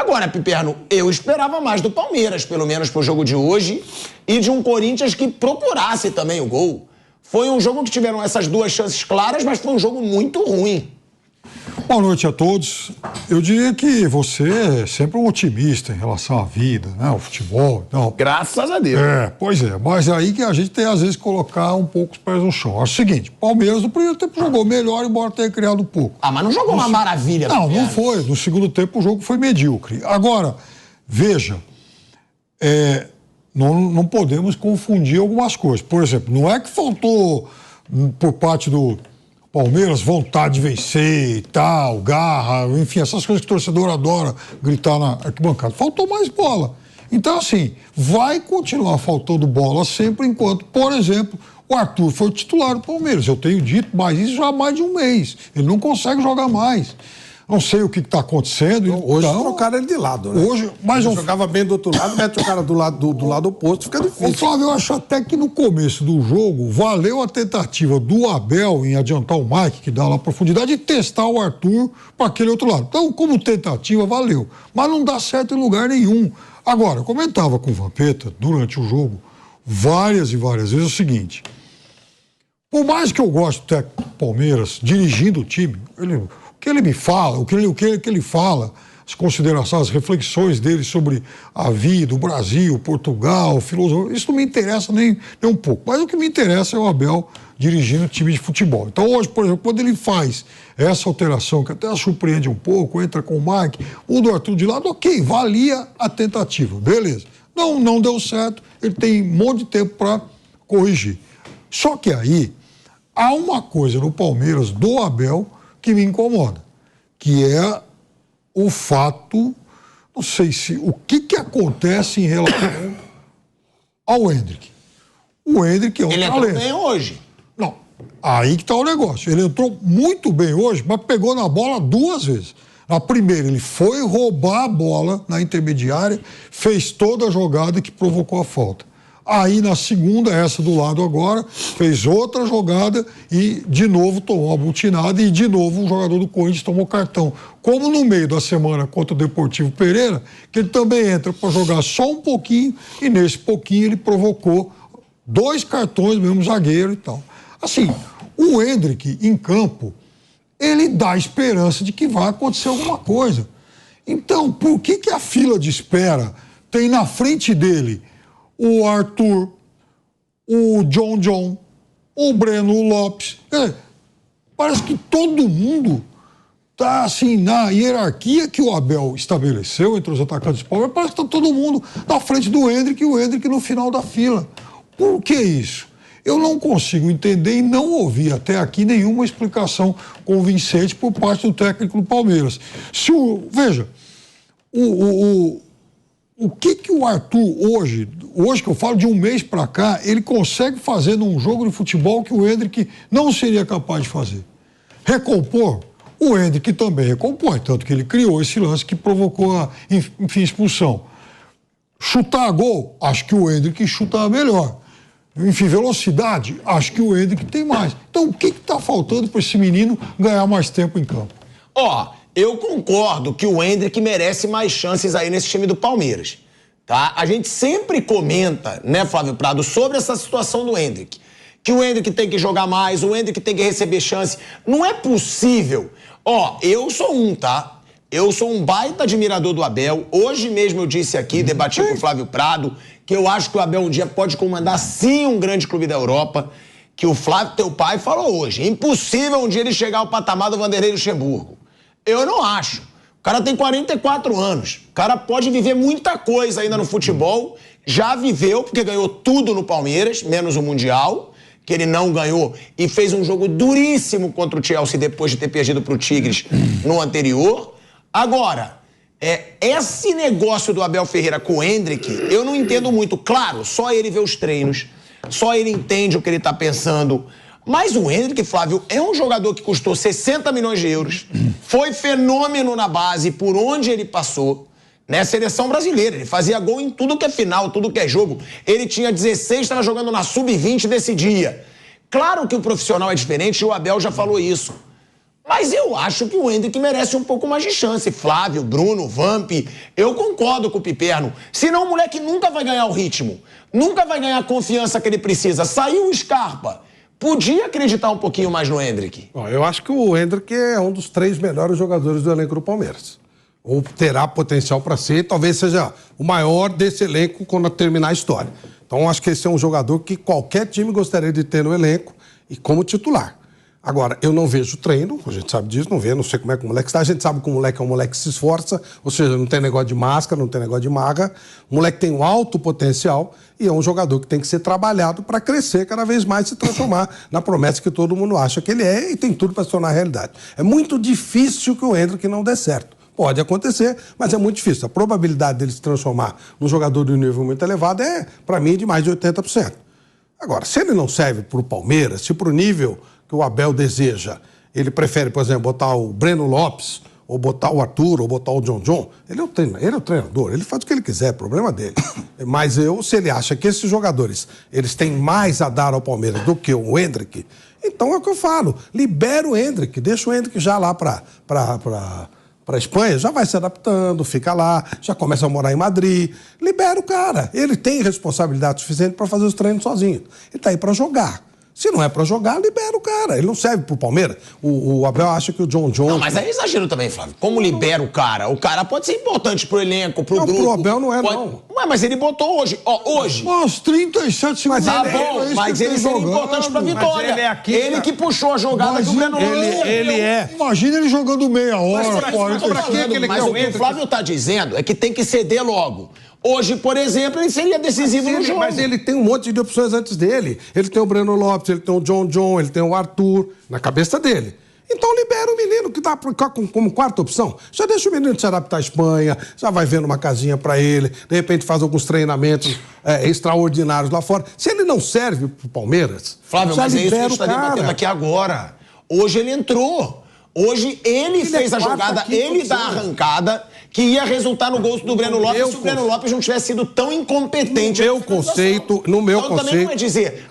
Agora, Piperno, eu esperava mais do Palmeiras, pelo menos pro jogo de hoje, e de um Corinthians que procurasse também o gol. Foi um jogo que tiveram essas duas chances claras, mas foi um jogo muito ruim. Boa noite a todos. Eu diria que você é sempre um otimista em relação à vida, né? O futebol e tal. Graças a Deus. Pois é. Mas é aí que a gente tem, às vezes, que colocar um pouco os pés no chão. Acho o seguinte, Palmeiras no primeiro tempo jogou melhor, embora tenha criado um pouco. Ah, mas não jogou uma maravilha. Não foi. No segundo tempo o jogo foi medíocre. Agora, veja, não podemos confundir algumas coisas. Por exemplo, não é que faltou, por parte do Palmeiras, vontade de vencer e tal, garra, enfim, essas coisas que o torcedor adora gritar na arquibancada. Faltou mais bola. Então, assim, vai continuar faltando bola sempre enquanto, por exemplo, o Arthur foi o titular do Palmeiras. Eu tenho dito, mas isso já há mais de um mês. Ele não consegue jogar mais. Não sei o que está acontecendo. Hoje trocaram ele de lado, né? Ele jogava bem do outro lado, mete o cara do lado oposto, fica difícil. O Flávio, eu acho até que no começo do jogo valeu a tentativa do Abel em adiantar o Mike, que dá lá profundidade, e testar o Arthur para aquele outro lado. Então, como tentativa, valeu. Mas não dá certo em lugar nenhum. Agora, eu comentava com o Vampeta durante o jogo várias e várias vezes o seguinte: por mais que eu goste do técnico do Palmeiras dirigindo o time, o que ele me fala, o que ele fala, as considerações, as reflexões dele sobre a vida, o Brasil, Portugal, filosofia, isso não me interessa nem um pouco. Mas o que me interessa é o Abel dirigindo o time de futebol. Então hoje, por exemplo, quando ele faz essa alteração, que até surpreende um pouco, entra com o Mike, muda o Arthur de lado, ok, valia a tentativa, beleza. Não deu certo, ele tem um monte de tempo para corrigir. Só que aí, há uma coisa no Palmeiras do Abel que me incomoda, que é o fato, não sei se, o que acontece em relação ao Endrick. O Endrick é um talento. Ele entrou bem hoje. Não, aí que está o negócio. Ele entrou muito bem hoje, mas pegou na bola duas vezes. Na primeira, ele foi roubar a bola na intermediária, fez toda a jogada que provocou a falta. Aí, na segunda, essa do lado agora, fez outra jogada e, de novo, tomou a butinada e, de novo, um jogador do Corinthians tomou cartão. Como no meio da semana contra o Deportivo Pereira, que ele também entra para jogar só um pouquinho e, nesse pouquinho, ele provocou 2 cartões, mesmo zagueiro e tal. Assim, o Endrick, em campo, ele dá esperança de que vai acontecer alguma coisa. Então, por que a fila de espera tem na frente dele o Arthur, o John, o Breno Lopes? Parece que todo mundo está assim, na hierarquia que o Abel estabeleceu entre os atacantes do Palmeiras, parece que está todo mundo na frente do Endrick e o Endrick no final da fila. Por que isso? Eu não consigo entender e não ouvi até aqui nenhuma explicação convincente por parte do técnico do Palmeiras. Veja, o que o Arthur hoje que eu falo de um mês para cá, ele consegue fazer num jogo de futebol que o Endrick não seria capaz de fazer? Recompor? O Endrick também recompõe, tanto que ele criou esse lance que provocou a, enfim, expulsão. Chutar gol? Acho que o Endrick chuta melhor. Enfim, velocidade? Acho que o Endrick tem mais. Então, o que está faltando para esse menino ganhar mais tempo em campo? Eu concordo que o Endrick merece mais chances aí nesse time do Palmeiras, tá? A gente sempre comenta, né, Flávio Prado, sobre essa situação do Endrick. Que o Endrick tem que jogar mais, o Endrick tem que receber chance. Não é possível. Eu sou tá? Eu sou um baita admirador do Abel. Hoje mesmo eu disse aqui, debati com o Flávio Prado, que eu acho que o Abel um dia pode comandar sim um grande clube da Europa, que o Flávio, teu pai, falou hoje. Impossível um dia ele chegar ao patamar do Vanderlei Luxemburgo. Eu não acho. O cara tem 44 anos. O cara pode viver muita coisa ainda no futebol. Já viveu, porque ganhou tudo no Palmeiras, menos o Mundial, que ele não ganhou, e fez um jogo duríssimo contra o Chelsea depois de ter perdido pro Tigres no anterior. Agora, esse negócio do Abel Ferreira com o Endrick, eu não entendo muito. Claro, só ele vê os treinos, só ele entende o que ele tá pensando. Mas o Endrick, Flávio, é um jogador que custou 60 milhões de euros, foi fenômeno na base por onde ele passou, né? Seleção brasileira, ele fazia gol em tudo que é final, tudo que é jogo. Ele tinha 16, estava jogando na sub-20 desse dia. Claro que o profissional é diferente e o Abel já falou isso. Mas eu acho que o Endrick merece um pouco mais de chance. Flávio, Bruno, Vamp, eu concordo com o Piperno. Senão o moleque nunca vai ganhar o ritmo. Nunca vai ganhar a confiança que ele precisa. Saiu o Scarpa. Podia acreditar um pouquinho mais no Endrick. Bom, eu acho que o Endrick é um dos 3 melhores jogadores do elenco do Palmeiras. Ou terá potencial para ser, talvez seja o maior desse elenco quando terminar a história. Então, acho que esse é um jogador que qualquer time gostaria de ter no elenco e como titular. Agora, eu não vejo treino, a gente sabe disso, não sei como é que o moleque está. A gente sabe que o moleque é um moleque que se esforça, ou seja, não tem negócio de máscara, não tem negócio de maga. O moleque tem um alto potencial e é um jogador que tem que ser trabalhado para crescer cada vez mais e se transformar na promessa que todo mundo acha que ele é e tem tudo para se tornar realidade. É muito difícil que o Endrick não dê certo. Pode acontecer, mas é muito difícil. A probabilidade dele se transformar num jogador de um nível muito elevado é, para mim, de mais de 80%. Agora, se ele não serve para o Palmeiras, se para o nível que o Abel deseja, ele prefere, por exemplo, botar o Breno Lopes, ou botar o Arthur, ou botar o John, ele é o treinador, ele faz o que ele quiser, é problema dele. Mas se ele acha que esses jogadores, eles têm mais a dar ao Palmeiras do que o Endrick, então é o que eu falo, libera o Endrick, deixa o Endrick já lá para a Espanha, já vai se adaptando, fica lá, já começa a morar em Madrid, libera o cara. Ele tem responsabilidade suficiente para fazer os treinos sozinho. Ele está aí para jogar. Se não é para jogar, libera o cara. Ele não serve pro Palmeiras. O Abel acha que o John... Não, mas aí é exagero também, Flávio. Como libera o cara? O cara pode ser importante pro elenco, pro grupo. Pro Abel não é, não. Ué, mas ele botou hoje. Ó, hoje. Aos 37 segundos. Tá bom, mas ele seria importante pra vitória. Ele é aqui, ele que puxou a jogada que o Breno Lopes. Ele é. Imagina ele jogando meia hora, 40. Mas o que o Flávio tá dizendo é que tem que ceder logo. Hoje, por exemplo, ele seria decisivo no jogo. Mas ele tem um monte de opções antes dele. Ele tem o Breno Lopes, ele tem o John, ele tem o Arthur, na cabeça dele. Então libera o menino, que dá como quarta opção. Já deixa o menino se adaptar à Espanha, já vai vendo uma casinha para ele, de repente faz alguns treinamentos extraordinários lá fora. Se ele não serve pro Palmeiras, Flávio, mas é isso que a gente está debatendo aqui agora. Hoje ele entrou. Hoje ele fez a jogada, ele dá a arrancada, que ia resultar no gol do Breno Lopes se o Breno Lopes não tivesse sido tão incompetente. No meu conceito... também não é dizer,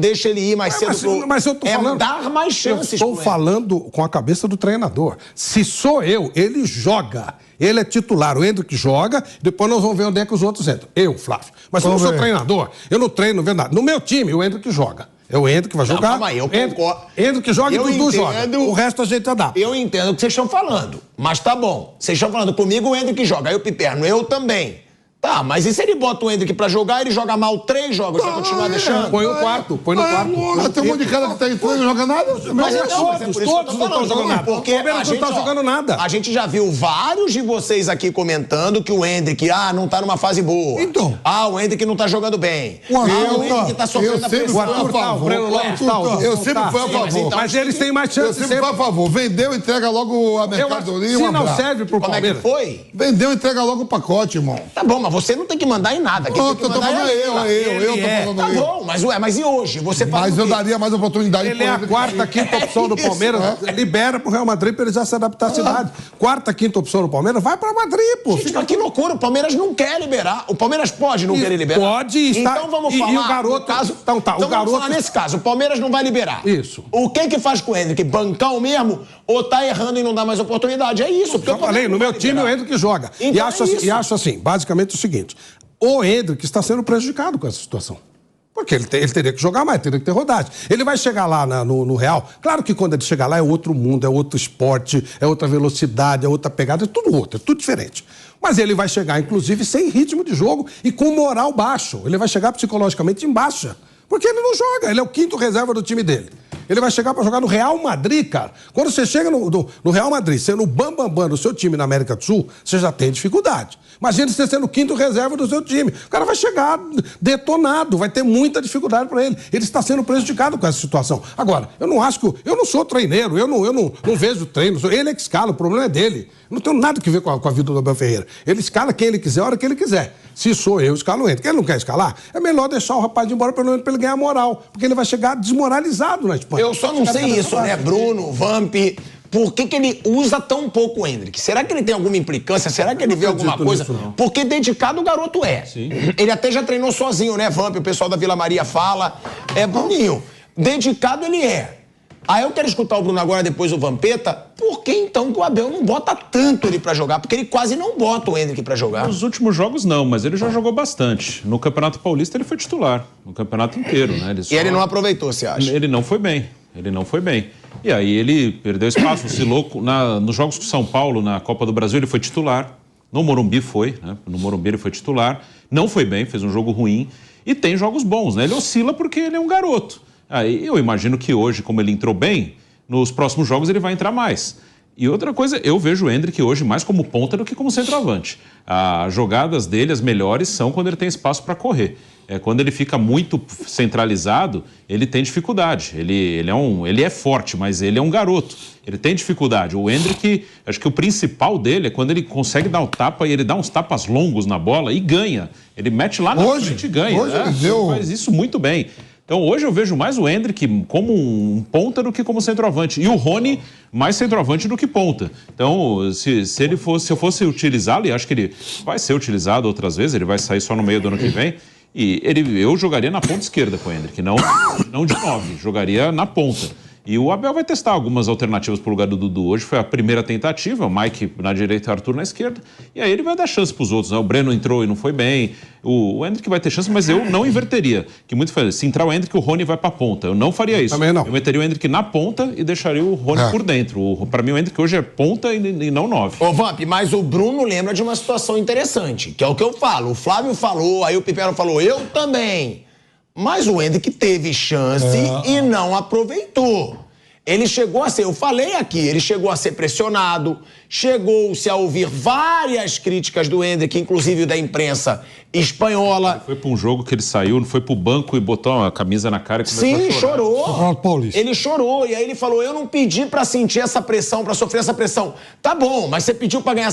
deixa ele ir mais cedo. Mas eu tô falando... É dar mais chances. Eu estou falando com a cabeça do treinador. Se sou eu, ele joga. Ele é titular, o Endrick joga, depois nós vamos ver onde é que os outros entram. Eu, Flávio. Mas se eu não sou treinador, eu não treino, não vê nada. No meu time, o Endrick joga. É o Endrick que vai jogar. Calma aí, eu concordo. Endrick joga e Dudu joga. O resto a gente adapta. Eu entendo o que vocês estão falando, mas tá bom. Vocês estão falando comigo, o Endrick joga. Aí o Piperno, eu também. Tá, mas e se ele bota o Endrick pra jogar, ele joga mal 3 jogos, vai continuar deixando? Põe no quarto. Tem um monte de cara que tá entrando e não joga nada. Mas todos não estão jogando nada. Porque a gente não tá jogando nada. A gente já viu vários de vocês aqui comentando que o Endrick, não tá numa fase boa. Então. O Endrick não tá jogando bem. O Endrick tá sofrendo a pressão. Eu sempre fui a favor. Mas eles têm mais chance. Eu sempre fui a favor. Vendeu, entrega logo a mercadoria. Se não serve pro Palmeiras. Como é que foi? Vendeu, entrega logo o pacote, irmão. Tá bom, mas você não tem que mandar em nada. Não, eu tô falando eu tô falando Tá bom, mas e hoje? Você faz Mas eu daria mais oportunidade. Ele é a quarta, quinta opção do Palmeiras. Libera pro Real Madrid pra ele já se adaptar à cidade. Quarta, quinta opção do Palmeiras, vai pra Madrid, pô. Gente, mas que loucura, o Palmeiras não quer liberar. O Palmeiras pode não querer liberar. Pode estar. Então vamos falar. E o garoto... Então vamos falar nesse caso. O Palmeiras não vai liberar. Isso. O que faz com o Endrick? Bancar o mesmo ou tá errando e não dá mais oportunidade? É isso. Eu falei, no meu time o Endrick joga. Então e acho assim, basicamente o seguinte... O Endrick está sendo prejudicado com essa situação. Porque ele teria que jogar mais, teria que ter rodagem. Ele vai chegar lá no Real. Claro que quando ele chegar lá é outro mundo, é outro esporte, é outra velocidade, é outra pegada, é tudo outro, é tudo diferente. Mas ele vai chegar, inclusive, sem ritmo de jogo e com moral baixo. Ele vai chegar psicologicamente em baixa. Porque ele não joga, ele é o quinto reserva do time dele. Ele vai chegar para jogar no Real Madrid, cara. Quando você chega no Real Madrid, sendo o bambambam do seu time na América do Sul, você já tem dificuldade. Imagina você sendo o quinto reserva do seu time. O cara vai chegar detonado, vai ter muita dificuldade para ele. Ele está sendo prejudicado com essa situação. Agora, eu não acho que... Eu não sou treineiro, eu não vejo treino. Ele é que escala, o problema é dele. Eu não tenho nada que ver com a vida do Abel Ferreira. Ele escala quem ele quiser, a hora que ele quiser. Se sou eu, escalo ele. Quem ele não quer escalar, é melhor deixar o rapaz de embora pelo menos para ele ganhar moral. Porque ele vai chegar desmoralizado na Espanha. Eu só não sei isso, né? Bruno, Vamp... Por que ele usa tão pouco o Endrick? Será que ele tem alguma implicância? Será que ele vê alguma coisa? Porque dedicado o garoto é. Sim. Ele até já treinou sozinho, né, Vamp? O pessoal da Vila Maria fala. É Bruninho. Dedicado ele é. Aí eu quero escutar o Bruno agora, depois o Vampeta. Por que então que o Abel não bota tanto ele pra jogar? Porque ele quase não bota o Endrick pra jogar. Nos últimos jogos não, mas ele já jogou bastante. No Campeonato Paulista ele foi titular, no campeonato inteiro, né? E ele não aproveitou, você acha? Ele não foi bem, E aí ele perdeu espaço, oscilou nos jogos com São Paulo, na Copa do Brasil, ele foi titular. No Morumbi foi, né? No Morumbi ele foi titular. Não foi bem, fez um jogo ruim. E tem jogos bons, né? Ele oscila porque ele é um garoto. Aí eu imagino que hoje, como ele entrou bem, nos próximos jogos ele vai entrar mais. E outra coisa, eu vejo o Endrick hoje mais como ponta do que como centroavante. As jogadas dele, as melhores, são quando ele tem espaço para correr. Quando ele fica muito centralizado, ele tem dificuldade. Ele é forte, mas ele é um garoto. Ele tem dificuldade. O Endrick, acho que o principal dele é quando ele consegue dar o tapa e ele dá uns tapas longos na bola e ganha. Ele mete lá na frente e ganha. Hoje ele faz isso muito bem. Então hoje eu vejo mais o Endrick como um ponta do que como centroavante. E o Rony mais centroavante do que ponta. Então, se eu fosse utilizá-lo, e acho que ele vai ser utilizado outras vezes, ele vai sair só no meio do ano que vem, e eu jogaria na ponta esquerda com o Endrick, não de 9, jogaria na ponta. E o Abel vai testar algumas alternativas para o lugar do Dudu. Hoje foi a primeira tentativa, o Mike na direita e o Arthur na esquerda. E aí ele vai dar chance para os outros, né? O Breno entrou e não foi bem. O Endrick vai ter chance, mas eu não inverteria. Que muito faz. Se entrar o Endrick, o Rony vai para a ponta. Eu não faria isso. Também não. Eu meteria o Endrick na ponta e deixaria o Rony por dentro. Para mim, o Endrick hoje é ponta e não 9. Ô, Vamp, mas o Bruno lembra de uma situação interessante, que é o que eu falo. O Flávio falou, aí o Pipero falou, eu também. Mas o Endrick teve chance e não aproveitou. Ele chegou a ser, eu falei aqui, ele chegou a ser pressionado, chegou-se a ouvir várias críticas do Endrick, inclusive da imprensa espanhola. Foi para um jogo que ele saiu, foi para o banco e botou a camisa na cara e começou a chorar. Sim, chorou. Ele chorou, e aí ele falou, eu não pedi pra sentir essa pressão, pra sofrer essa pressão. Tá bom, mas você pediu pra ganhar,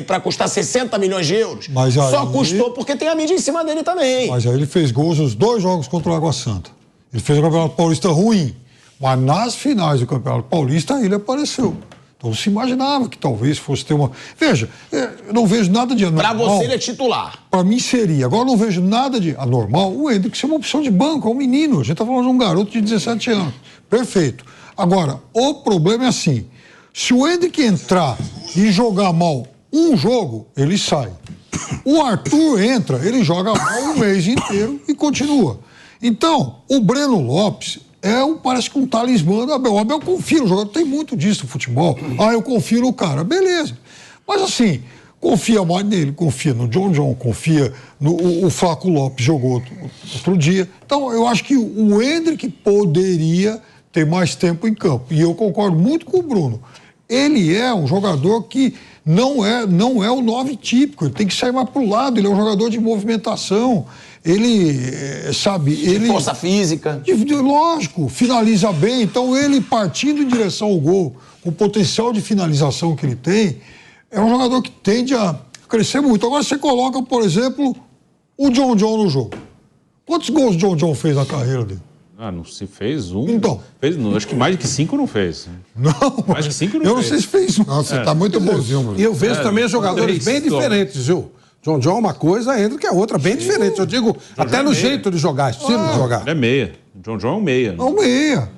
pra custar 60 milhões de euros? Mas aí, só custou porque tem a mídia em cima dele também. Mas aí ele fez gols nos 2 jogos contra o Água Santa. Ele fez o Campeonato Paulista ruim. Mas nas finais do Campeonato Paulista ele apareceu. Então se imaginava que talvez fosse ter uma... Veja, eu não vejo nada de anormal. Pra você ele é titular. Pra mim seria. Agora eu não vejo nada de anormal. O Endrick ser uma opção de banco, é um menino. A gente tá falando de um garoto de 17 anos. Perfeito. Agora, o problema é assim. Se o Endrick entrar e jogar mal um jogo, ele sai. O Arthur entra, ele joga mal um mês inteiro e continua. Então, o Breno Lopes... parece que um talismã do Abel. O Abel confia no jogador, tem muito disso no futebol. Eu confio no cara, beleza. Mas assim, confia mais nele, confia no John, confia no... O Flaco Lopes jogou outro dia. Então, eu acho que o Endrick poderia ter mais tempo em campo. E eu concordo muito com o Bruno. Ele é um jogador que não é o 9 típico, ele tem que sair mais pro lado, ele é um jogador de movimentação. Ele, força física. Lógico, finaliza bem. Então, ele partindo em direção ao gol, com o potencial de finalização que ele tem, é um jogador que tende a crescer muito. Agora, você coloca, por exemplo, o John no jogo. Quantos gols o John fez na carreira dele? Não se fez um. Então. Acho que mais de 5 não fez. Não, mais de 5 não fez. Eu não sei se fez um. Não, você tá muito bonzinho, mano. E eu vejo também jogadores bem diferentes, viu? John é uma coisa, Endrick é outra, bem diferente. Eu digo, até no jeito de jogar, estilo de jogar. Ele é meia. John é um meia. É um meia.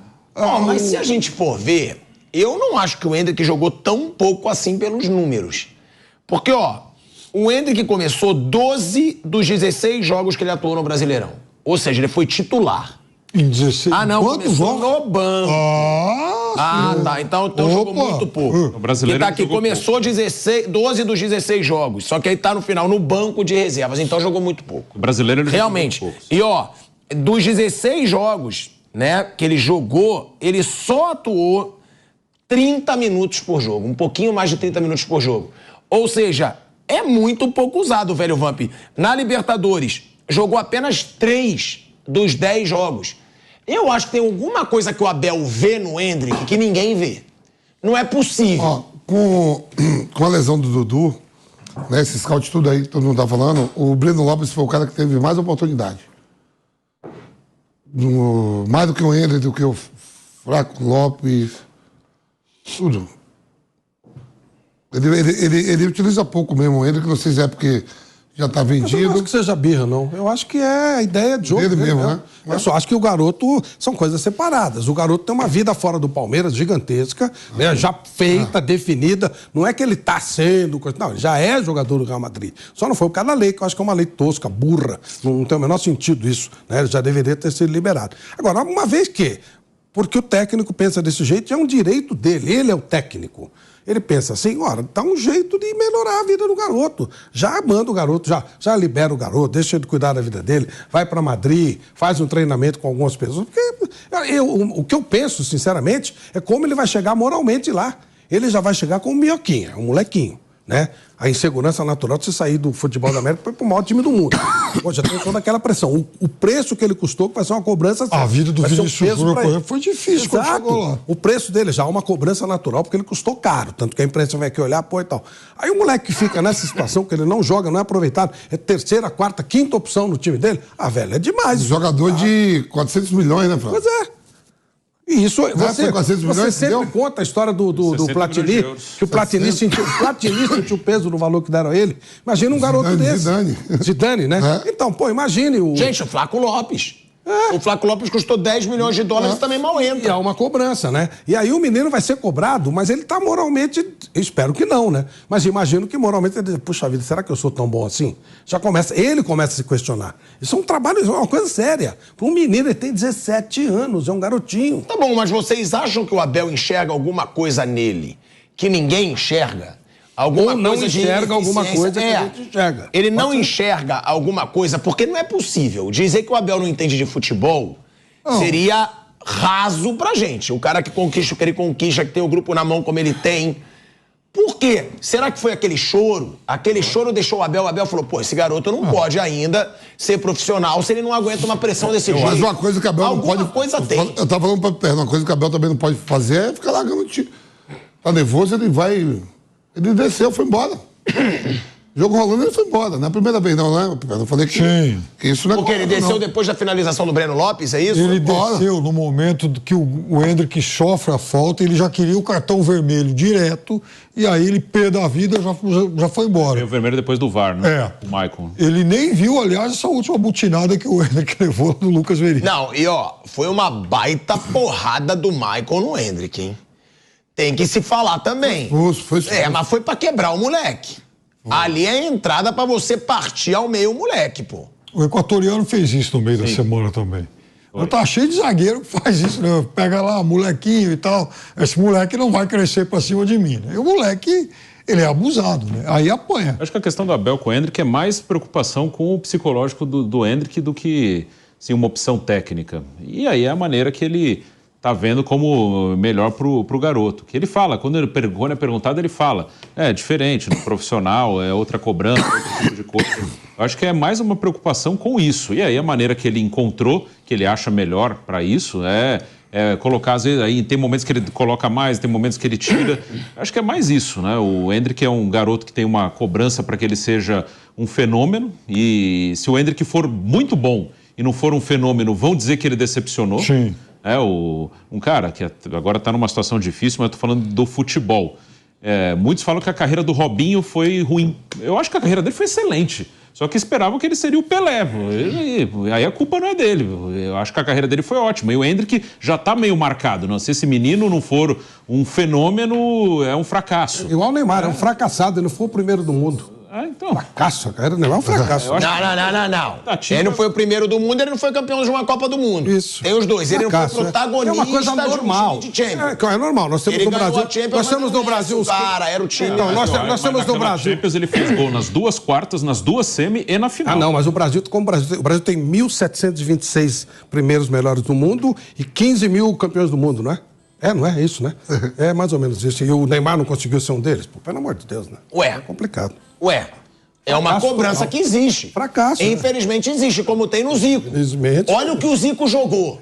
Mas se a gente for ver, eu não acho que o Endrick jogou tão pouco assim pelos números. Porque, o Endrick começou 12 dos 16 jogos que ele atuou no Brasileirão. Ou seja, ele foi titular. Em 16. Quantos jogos? No banco. Tá. Então jogou muito pouco. O brasileiro tá aqui, começou 12 dos 16 jogos. Só que aí tá no final no banco de reservas. Então jogou muito pouco. O brasileiro ele realmente. Jogou muito pouco. E dos 16 jogos, né, que ele jogou, ele só atuou 30 minutos por jogo. Um pouquinho mais de 30 minutos por jogo. Ou seja, é muito pouco usado o velho Vamp. Na Libertadores, jogou apenas 3 dos 10 jogos. Eu acho que tem alguma coisa que o Abel vê no Endrick que ninguém vê. Não é possível. Com a lesão do Dudu, né, esse scout tudo aí que todo mundo tá falando, o Breno Lopes foi o cara que teve mais oportunidade. Mais do que o Endrick, do que o Flaco Lopes, tudo. Ele utiliza pouco mesmo o Endrick, não sei se é porque já tá Eu não vendido. acho que seja birra, não. Eu acho que é a ideia de jogo Dele dele mesmo, mesmo. né? Eu só acho que o garoto são coisas separadas. O garoto tem uma vida fora do Palmeiras gigantesca, né, já feita, definida. Não é que ele tá sendo... Não, ele já é jogador do Real Madrid. Só não foi por causa da lei, que eu acho que é uma lei tosca, burra. Não tem o menor sentido isso. Né? Ele já deveria ter sido liberado. Agora, uma vez que... Porque o técnico pensa desse jeito, é um direito dele. Ele é o técnico. Ele pensa assim, ora, dá um jeito de melhorar a vida do garoto. Já manda o garoto, já libera o garoto, deixa ele cuidar da vida dele, vai para Madrid, faz um treinamento com algumas pessoas. Porque o que eu penso, sinceramente, é como ele vai chegar moralmente lá. Ele já vai chegar com um minhoquinha, um molequinho, né? A insegurança natural de você sair do futebol da América para o maior time do mundo. Pô, já tem toda aquela pressão. O preço que ele custou vai ser uma cobrança... A vida do Vinícius Júnior, por exemplo, foi difícil quando chegou lá. O preço dele já é uma cobrança natural, porque ele custou caro. Tanto que a imprensa vai aqui olhar, pô, e tal. Aí o moleque que fica nessa situação, que ele não joga, não é aproveitado, é terceira, quarta, quinta opção no time dele, velho, é demais. Jogador de 400 milhões, né, Flávio? Pois é. E isso, você sempre conta a história do Platini, que o Platini sentiu o peso do valor que deram a ele. Imagina um garoto desse. Zidane, né? É. Então, pô, imagine o... Gente, o Flaco Lopes. O Flaco Lopes custou 10 milhões de dólares e também mal entra. E é uma cobrança, né? E aí o menino vai ser cobrado, mas ele tá moralmente... Espero que não, né? Mas imagino que moralmente ele diz, puxa vida, será que eu sou tão bom assim? Ele começa a se questionar. Isso é um trabalho, é uma coisa séria. Para um menino, ele tem 17 anos, é um garotinho. Tá bom, mas vocês acham que o Abel enxerga alguma coisa nele que ninguém enxerga? Alguma Ou não coisa enxerga alguma coisa que a gente enxerga. Ele não enxerga alguma coisa, porque não é possível. Dizer que o Abel não entende de futebol seria raso pra gente. O cara que conquista o que ele conquista, que tem o grupo na mão como ele tem. Por quê? Será que foi aquele choro? Aquele choro deixou o Abel falou, pô, esse garoto não pode ainda ser profissional se ele não aguenta uma pressão desse jeito. Mas uma coisa que o Abel não pode... Alguma coisa tem. Eu tava falando pra perna, uma coisa que o Abel também não pode fazer é ficar largando o time. Tá nervoso, ele vai... Ele desceu, foi embora. Jogo rolando, ele foi embora. Não é a primeira vez, não, né? Eu falei que isso não é... Porque ele desceu não. Depois da finalização do Breno Lopes, é isso? Ele desceu no momento que o Hendrick sofre a falta, ele já queria o cartão vermelho direto, e aí ele, pé da vida, já foi embora. Veio o vermelho depois do VAR, né? É. O Maicon. Ele nem viu, aliás, essa última butinada que o Hendrick levou do Lucas Veríssimo. Não, e foi uma baita porrada do Maicon no Hendrick, hein? Tem que se falar também. Foi. Mas foi pra quebrar o moleque. Ali é a entrada pra você partir ao meio o moleque, pô. O equatoriano fez isso no meio da semana também. Eu tá cheio de zagueiro que faz isso, né? Pega lá, molequinho e tal. Esse moleque não vai crescer pra cima de mim, né? E o moleque, ele é abusado, né? Aí apanha. Acho que a questão do Abel com o Hendrick é mais preocupação com o psicológico do Hendrick do que assim, uma opção técnica. E aí é a maneira que ele tá vendo como melhor pro garoto. Que ele fala, quando é perguntado, ele fala, é diferente, no profissional, é outra cobrança, outro tipo de coisa. Eu acho que é mais uma preocupação com isso. E aí a maneira que ele encontrou, que ele acha melhor para isso, é colocar, às vezes, aí tem momentos que ele coloca mais, tem momentos que ele tira. Acho que é mais isso, né? O Hendrick é um garoto que tem uma cobrança para que ele seja um fenômeno, e se o Hendrick for muito bom e não for um fenômeno, vão dizer que ele decepcionou. Sim. Um cara que agora está numa situação difícil, mas eu tô falando do futebol. Muitos falam que a carreira do Robinho foi ruim. Eu acho que a carreira dele foi excelente. Só que esperavam que ele seria o Pelé. Aí a culpa não é dele. Eu acho que a carreira dele foi ótima. E o Hendrick já está meio marcado. Não? Se esse menino não for um fenômeno, é um fracasso. Igual o Neymar, é um fracassado. Ele não foi o primeiro do mundo. Então. Fracasso, a carreira do Neymar é um fracasso. Não. Ele não foi o primeiro do mundo, ele não foi campeão de uma Copa do Mundo. Isso. Tem os dois. Ele não foi protagonista. É uma coisa normal. De Champions. É normal. Nós temos ele no Brasil. Nós temos no Brasil. Cara, era o time. Então, nós temos no Brasil. Champions, ele fez gol nas duas quartas, nas duas semi e na final. Não, mas o Brasil tem 1.726 primeiros melhores do mundo e 15 mil campeões do mundo, não é? Não é isso, né? É mais ou menos isso. E o Neymar não conseguiu ser um deles? Pô, pelo amor de Deus, né? É complicado. É uma cobrança que existe. Fracasso. Infelizmente existe, como tem no Zico. Infelizmente. Olha o que o Zico jogou.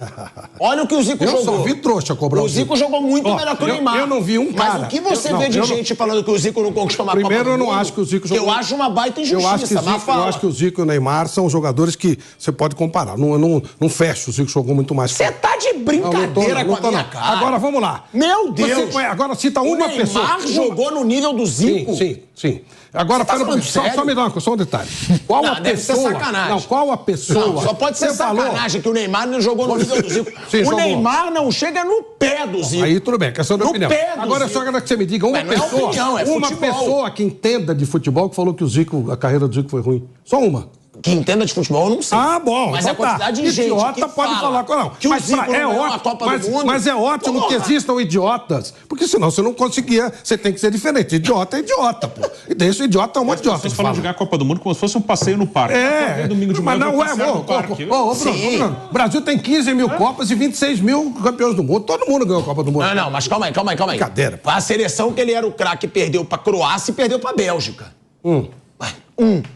Eu só vi trouxa cobrar o Zico jogou muito melhor que o Neymar. Eu não vi um cara. Mas o que você vê de gente falando que o Zico não conquistou uma Copa do Mundo? Primeiro, eu não acho que o Zico jogou... Eu acho uma baita injustiça, eu acho que o Zico e o Neymar são jogadores que você pode comparar. Não fecha, o Zico jogou muito mais. Você tá de brincadeira com a minha cara. Agora, vamos lá. Meu Deus! Agora cita uma pessoa. O Neymar jogou no nível do Zico? Sim. Agora, Você tá falando sério? só me dá só um detalhe. Qual Não, a deve ser pessoa... sacanagem. Não, qual a pessoa... Não, só pode ser Você falou- sacanagem que o Neymar não jogou no nível do Zico. Sim, O jogou. Neymar não chega no pé do Zico. Aí tudo bem, questão de No opinião. pé do Agora, Zico. só quero que você me diga uma Mas não é pessoa... opinião, é uma futebol. pessoa que entenda de futebol que falou que a carreira do Zico foi ruim. Só uma. Que entenda de futebol, eu não sei. Ah, bom. Mas então a quantidade tá. de gente Idiota que pode fala falar. Não. que o Mas Zico não ganhou a Copa do Mundo. Mas é ótimo Porra. que existam idiotas. Porque senão você não conseguia. Você tem que ser diferente. Idiota é idiota, pô. E deixa o idiota um monte de idiota. Vocês falam de ganhar a Copa do Mundo como se fosse um passeio no parque. Domingo de manhã mas eu não vou é, passear no parque. Bruno, o Brasil tem 15 mil Copas e 26 mil campeões do mundo. Todo mundo ganhou a Copa do Mundo. Não, mas calma aí. Brincadeira. A seleção que ele era o craque perdeu pra Croácia e perdeu pra Bélgica.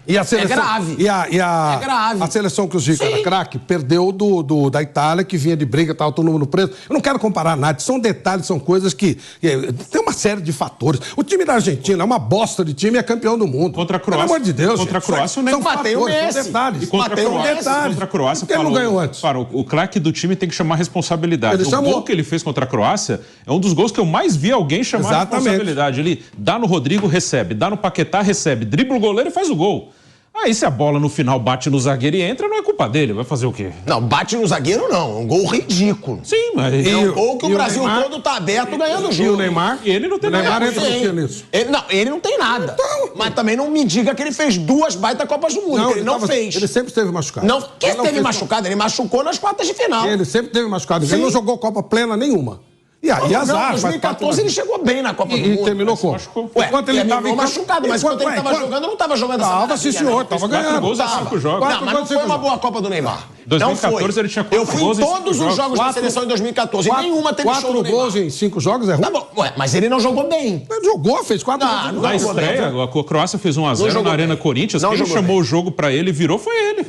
E a seleção, É grave. É grave. A seleção que o Zico era craque perdeu da Itália, que vinha de briga, tava todo mundo preso. Eu não quero comparar nada, são detalhes, são coisas que tem uma série de fatores. O time da Argentina é uma bosta de time e é campeão do mundo. Contra a Croácia. Pelo amor de Deus. Contra a Croácia, são bateu o fatores, são Messi. detalhes. E contra a Bateu o Croácia, Messi. contra a Croácia Por que ele não ganhou antes? O craque do time tem que chamar responsabilidade. Ele O chamou. gol que ele fez contra a Croácia é um dos gols que eu mais vi alguém chamar Exatamente. responsabilidade. Ele dá no Rodrigo, recebe. Dá no Paquetá, recebe. Dribla o goleiro e faz o gol. Aí se a bola no final bate no zagueiro e entra, não é culpa dele. Vai fazer o quê? Não, bate no zagueiro não. É um gol ridículo. Sim, mas... É um gol que e o o Brasil Neymar? todo tá aberto ganhando o jogo. E o Neymar? Ele não tem O Neymar nada. entra no que nisso? Ele não tem nada. Mas também não me diga que ele fez 2 baita Copas do Mundo, que ele não fez. Ele sempre esteve machucado. Não, quem Ele não teve fez- machucado? Ele machucou nas quartas de final. Ele sempre teve machucado. Ele Sim. não jogou Copa plena nenhuma. E aí, Não, azar. em 2014 ele chegou bem na Copa do E Mundo. terminou como? machucou. Ué, Enquanto ele terminou estava em campo- machucado, mas enquanto ele estava jogando, não estava jogando essa Tava, maravilha, sim, senhor. não. Tava 4 ganhando. gols a 5 jogos. Não, mas não foi uma boa Copa do Neymar. 2014 não foi. ele tinha 4 Eu fui gols em em 5 todos os jogos. jogos da seleção em 2014 e nenhuma teve show do 4 Neymar. gols em 5 jogos é ruim? Tá bom, ué, mas ele não jogou bem. Ele jogou, fez 4 gols. não Na jogou bem. estreia, a Croácia fez 1 a 0 jogou na Arena bem. Corinthians. Não Quem jogou chamou bem. o jogo pra ele e virou foi ele.